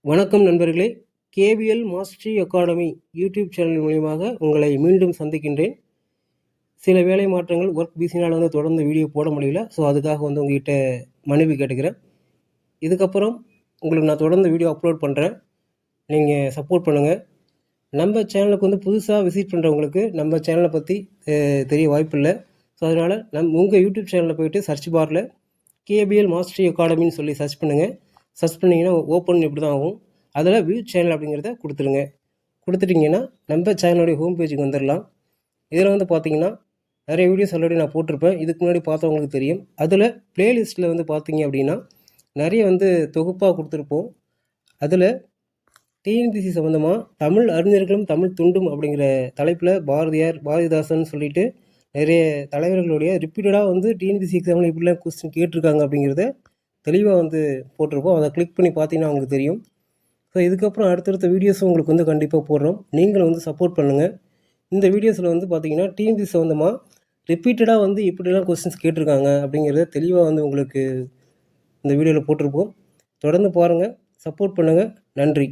வணக்கம் நண்பர்களே. KVL mastery academy YouTube channel மூலியமாக உங்களை மீண்டும் சந்திக்கின்றேன். சில வேலை மாற்றங்கள் ஒர்க் பிஸினால் தொடர்ந்து வீடியோ போட முடியல. ஸோ அதுக்காக உங்ககிட்ட மன்னிப்பு கேட்டுக்கிறேன். இதுக்கப்புறம் உங்களுக்கு நான் தொடர்ந்து வீடியோ அப்லோட் பண்ணுறேன். நீங்கள் சப்போர்ட் பண்ணுங்கள். நம்ம சேனலுக்கு புதுசாக விசிட் பண்ணுறவங்களுக்கு நம்ம சேனலை பற்றி தெரிய வாய்ப்பு இல்லை. ஸோ அதனால் உங்கள் யூடியூப் சேனலில் போய்ட்டு சர்ச் பாரில் கேபிஎல் மாஸ்டரி அகாடமின்னு சொல்லி சர்ச் பண்ணுங்கள். சர்ச் பண்ணிங்கன்னா ஓப்பன் இப்படி தான் ஆகும். அதில் வியூ சேனல் அப்படிங்கிறத கொடுத்துருங்க. கொடுத்துட்டிங்கன்னா நம்ம சேனலுடைய ஹோம் பேஜுக்கு வந்துடலாம். இதில் பார்த்தீங்கன்னா நிறைய வீடியோஸ் ஆல்ரெடி நான் போட்டிருப்பேன். இதுக்கு முன்னாடி பார்த்தவங்களுக்கு தெரியும். அதில் ப்ளேலிஸ்ட்டில் பார்த்தீங்க அப்படின்னா நிறைய தொகுப்பாக கொடுத்துருப்போம். அதில் டிஎன்பிசி சம்மந்தமாக தமிழ் அறிஞர்களும் தமிழ் துண்டும் அப்படிங்கிற தலைப்பில் பாரதிதாசன் சொல்லிட்டு நிறைய தலைவர்களுடைய ரிப்பீட்டடாக டிஎன்பிசி எக்ஸாமில் இப்படிலாம் கொஸ்டின் கேட்டிருக்காங்க அப்படிங்கிறத தெளிவாக போட்டிருப்போம். அதை கிளிக் பண்ணி பார்த்தீங்கன்னா உங்களுக்கு தெரியும். ஸோ இதுக்கப்புறம் அடுத்தடுத்த வீடியோஸும் உங்களுக்கு கண்டிப்பாக போடுறோம். நீங்களும் சப்போர்ட் பண்ணுங்கள். இந்த வீடியோஸில் பார்த்தீங்கன்னா டிஎன்பிசி சம்மந்தமாக ரிப்பீட்டடாக இப்படிலாம் கொஸ்டின்ஸ் கேட்டிருக்காங்க அப்படிங்கிறத தெளிவாக உங்களுக்கு இந்த வீடியோவில் போட்டிருப்போம். தொடர்ந்து பாருங்கள், சப்போர்ட் பண்ணுங்கள். நன்றி.